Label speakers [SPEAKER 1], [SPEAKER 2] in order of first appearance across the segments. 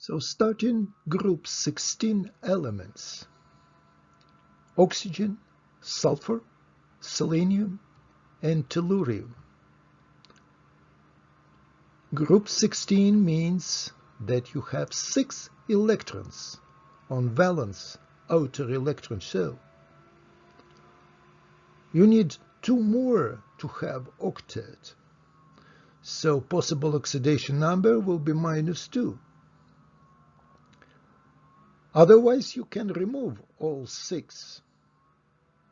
[SPEAKER 1] So starting group 16 elements: oxygen, sulfur, selenium, and tellurium. Group 16 means that you have 6 electrons on valence outer electron shell. You need 2 more to have octet, so possible oxidation number will be -2. Otherwise, you can remove all 6,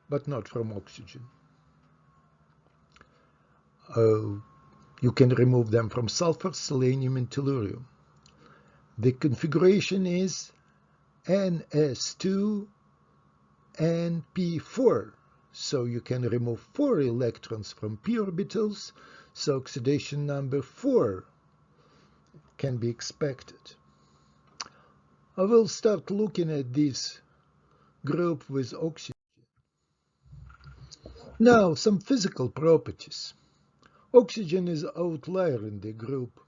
[SPEAKER 1] but not from oxygen. You can remove them from sulfur, selenium, and tellurium. The configuration is Ns2 and p4, so you can remove 4 electrons from p orbitals, so oxidation number 4 can be expected. I will start looking at this group with oxygen. Now, some physical properties. Oxygen is an outlier in the group,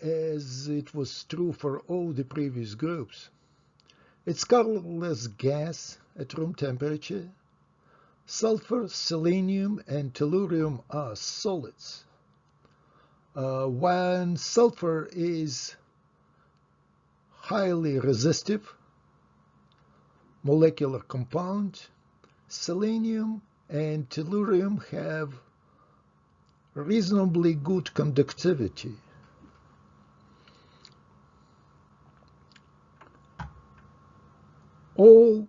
[SPEAKER 1] as it was true for all the previous groups. It's colorless gas at room temperature. Sulfur, selenium, and tellurium are solids. When sulfur is highly resistive molecular compound, selenium and tellurium have reasonably good conductivity. All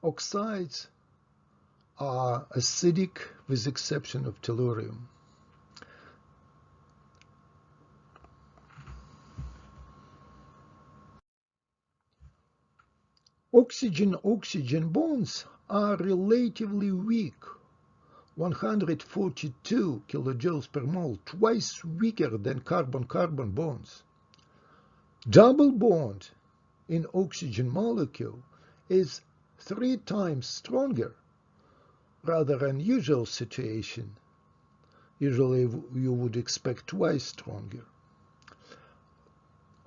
[SPEAKER 1] oxides are acidic with the exception of tellurium. Oxygen-oxygen bonds are relatively weak, 142 kilojoules per mole, twice weaker than carbon-carbon bonds. Double bond in oxygen molecule is 3 times stronger, rather unusual situation. Usually you would expect twice stronger.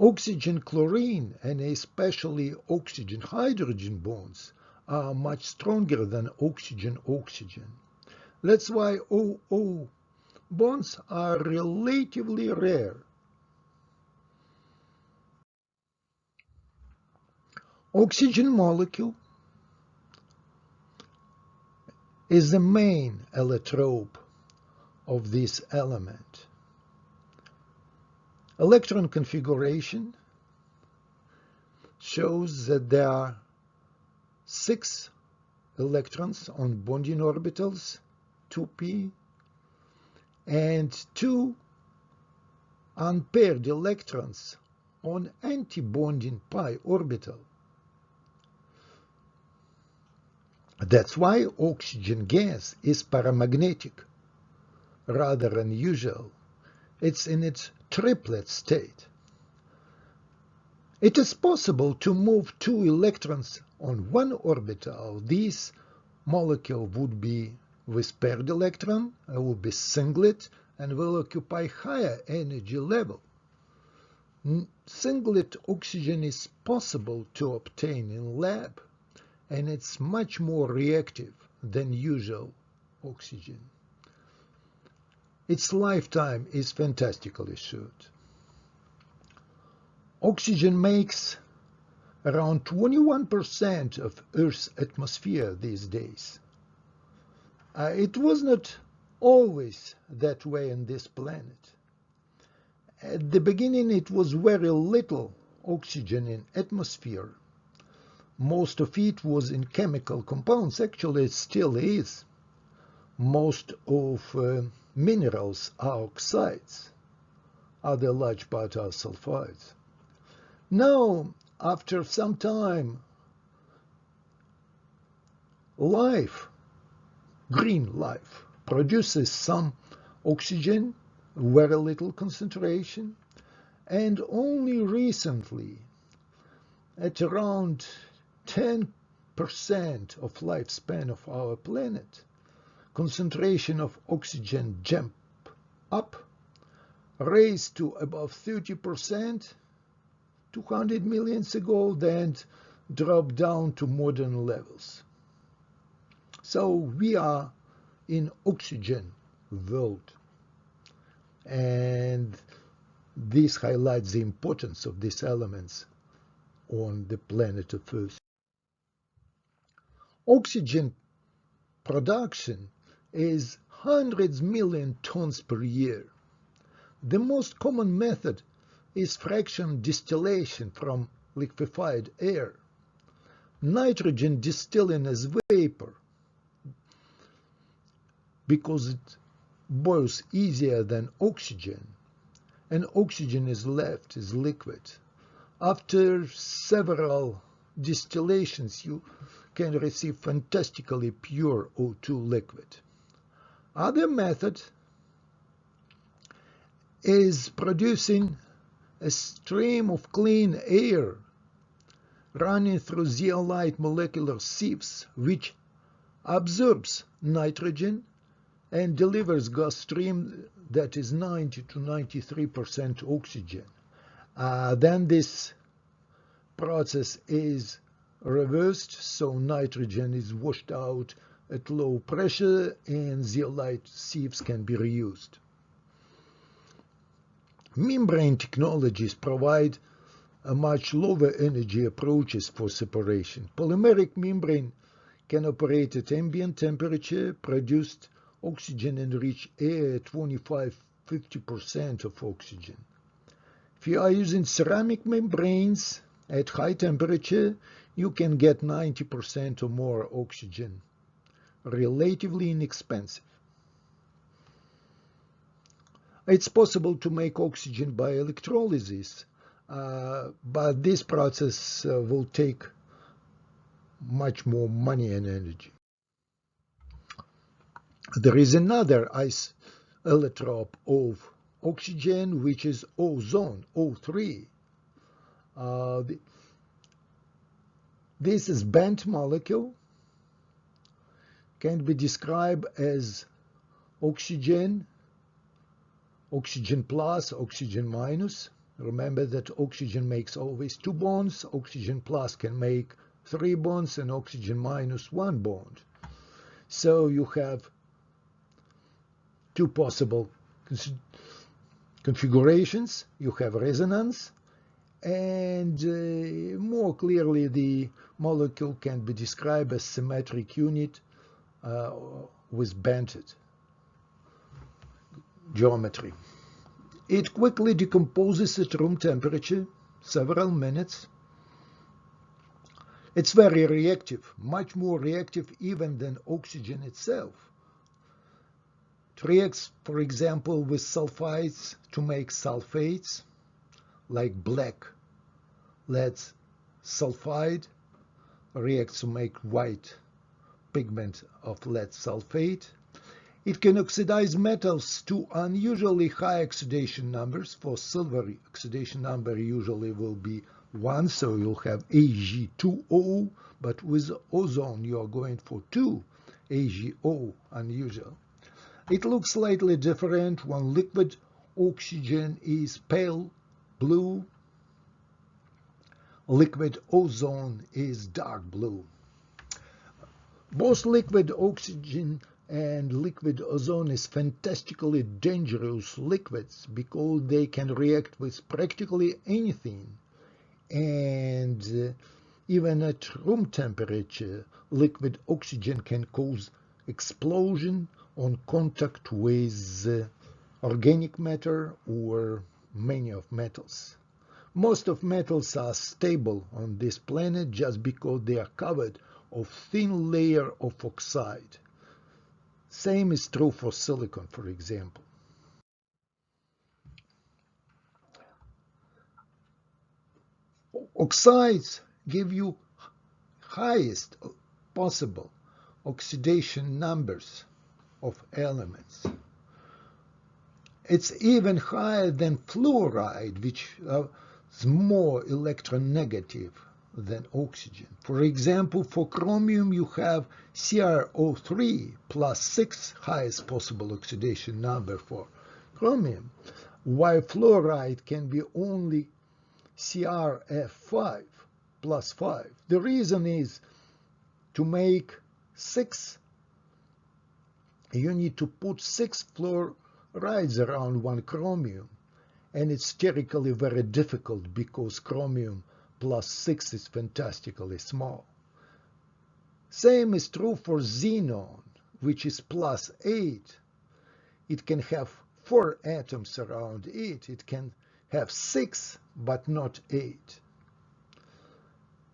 [SPEAKER 1] Oxygen-chlorine and especially oxygen-hydrogen bonds are much stronger than oxygen-oxygen. That's why OO bonds are relatively rare. Oxygen molecule is the main allotrope of this element. Electron configuration shows that there are 6 electrons on bonding orbitals, 2p, and 2 unpaired electrons on anti-bonding pi orbital. That's why oxygen gas is paramagnetic, rather unusual. It's in its triplet state. It is possible to move 2 electrons on one orbital. This molecule would be with paired electron, it would be singlet, and will occupy higher energy level. Singlet oxygen is possible to obtain in lab, and it's much more reactive than usual oxygen. Its lifetime is fantastically short. Oxygen makes around 21% of Earth's atmosphere these days. It was not always that way on this planet. At the beginning, it was very little oxygen in atmosphere. Most of it was in chemical compounds. Actually, it still is. Most of minerals are oxides. Other large part are sulfides. Now, after some time, green life, produces some oxygen, very little concentration, and only recently, at around 10% of lifespan of our planet, concentration of oxygen jump up, raised to above 30%, 200 million ago, then dropped down to modern levels. So we are in oxygen world, and this highlights the importance of these elements on the planet of Earth. Oxygen production is hundreds million tons per year. The most common method is fraction distillation from liquefied air. Nitrogen distilling as vapor because it boils easier than oxygen, and oxygen is left as liquid. After several distillations, you can receive fantastically pure O2 liquid. Other method is producing a stream of clean air running through zeolite molecular sieves, which absorbs nitrogen and delivers gas stream that is 90 to 93% oxygen. Then this process is reversed, so nitrogen is washed out at low pressure and zeolite sieves can be reused. Membrane technologies provide a much lower energy approaches for separation. Polymeric membrane can operate at ambient temperature, produced oxygen-enriched air at 25–50% of oxygen. If you are using ceramic membranes at high temperature, you can get 90% or more oxygen, relatively inexpensive. It's possible to make oxygen by electrolysis, but this process will take much more money and energy. There is another isotope of oxygen, which is ozone O3. This is bent molecule, can be described as oxygen, oxygen plus, oxygen minus. Remember that oxygen makes always 2 bonds, oxygen plus can make 3 bonds, and oxygen minus 1 bond. So you have 2 possible configurations. You have resonance, and more clearly the molecule can be described as symmetric unit with banded geometry. It quickly decomposes at room temperature, several minutes. It's very reactive, much more reactive even than oxygen itself. It reacts, for example, with sulfides to make sulfates, like black lead sulfide reacts to make white pigment of lead sulfate. It can oxidize metals to unusually high oxidation numbers. For silver, oxidation number usually will be 1, so you'll have Ag2O, but with ozone you are going for 2 AgO, unusual. It looks slightly different when liquid oxygen is pale blue, liquid ozone is dark blue. Both liquid oxygen and liquid ozone is fantastically dangerous liquids because they can react with practically anything, and even at room temperature liquid oxygen can cause explosion on contact with organic matter or many of metals. Most of metals are stable on this planet just because they are covered of thin layer of oxide. Same is true for silicon, for example. Oxides give you highest possible oxidation numbers of elements. It's even higher than fluoride, which is more electronegative than oxygen. For example, for chromium you have CrO3 plus 6 highest possible oxidation number for chromium, while fluoride can be only CrF5 plus 5. The reason is to make 6, you need to put 6 fluorides around one chromium, and it's sterically very difficult because chromium plus 6 is fantastically small. Same is true for xenon, which is plus 8. It can have 4 atoms around it. It can have 6, but not 8.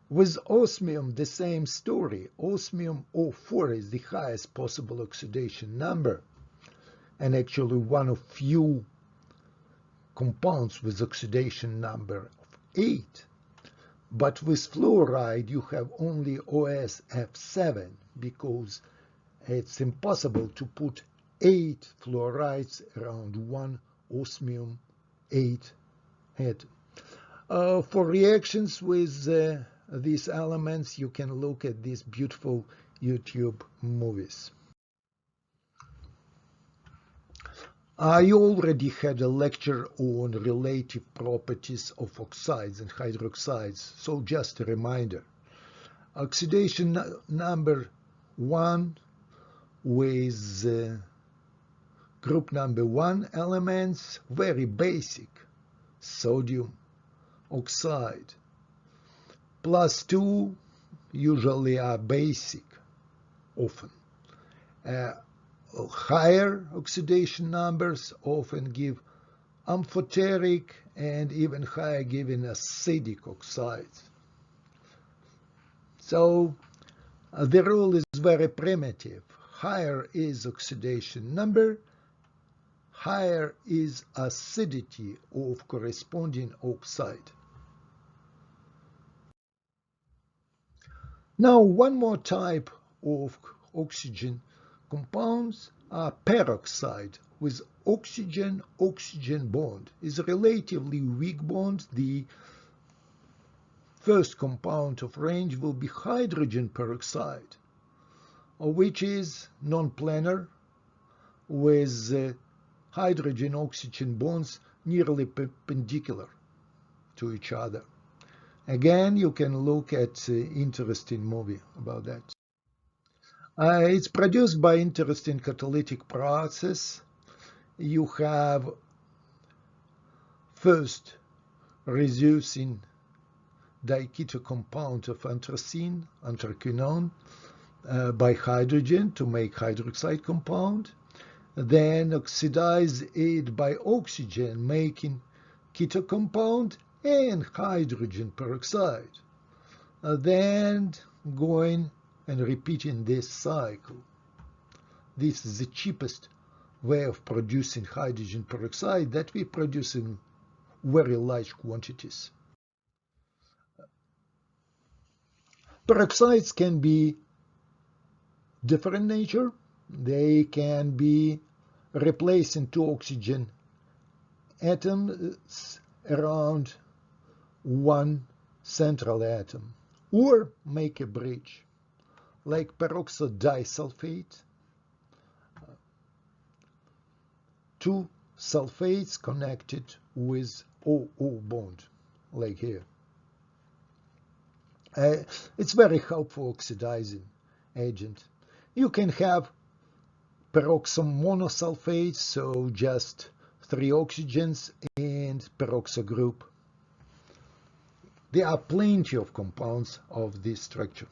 [SPEAKER 1] With osmium, the same story. Osmium O3 is the highest possible oxidation number, and actually one of few compounds with oxidation number of 8. But with fluoride, you have only OSF7 because it's impossible to put 8 fluorides around one osmium 8 atom. For reactions with these elements, you can look at these beautiful YouTube movies. I already had a lecture on relative properties of oxides and hydroxides, so just a reminder. Oxidation number 1 with group number 1 elements, very basic, sodium oxide. Plus 2 usually are basic, often. Higher oxidation numbers often give amphoteric and even higher giving acidic oxides. So the rule is very primitive. Higher is oxidation number, higher is acidity of corresponding oxide. Now, one more type of oxygen compounds are peroxide with oxygen-oxygen bond. Is a relatively weak bond. The first compound of range will be hydrogen peroxide, which is non-planar with hydrogen-oxygen bonds nearly perpendicular to each other. Again, you can look at interesting movie about that. It's produced by interesting catalytic process. You have first reducing diketo compound of anthracene, anthraquinone, by hydrogen to make hydroxide compound. Then oxidize it by oxygen, making keto compound and hydrogen peroxide. Then going and repeating this cycle. This is the cheapest way of producing hydrogen peroxide that we produce in very large quantities. Peroxides can be different nature. They can be replacing 2 oxygen atoms around one central atom, or make a bridge, like peroxide disulfate, 2 sulfates connected with OO bond, like here. It's very helpful oxidizing agent. You can have peroxide monosulfate, so just 3 oxygens and peroxide group. There are plenty of compounds of this structure.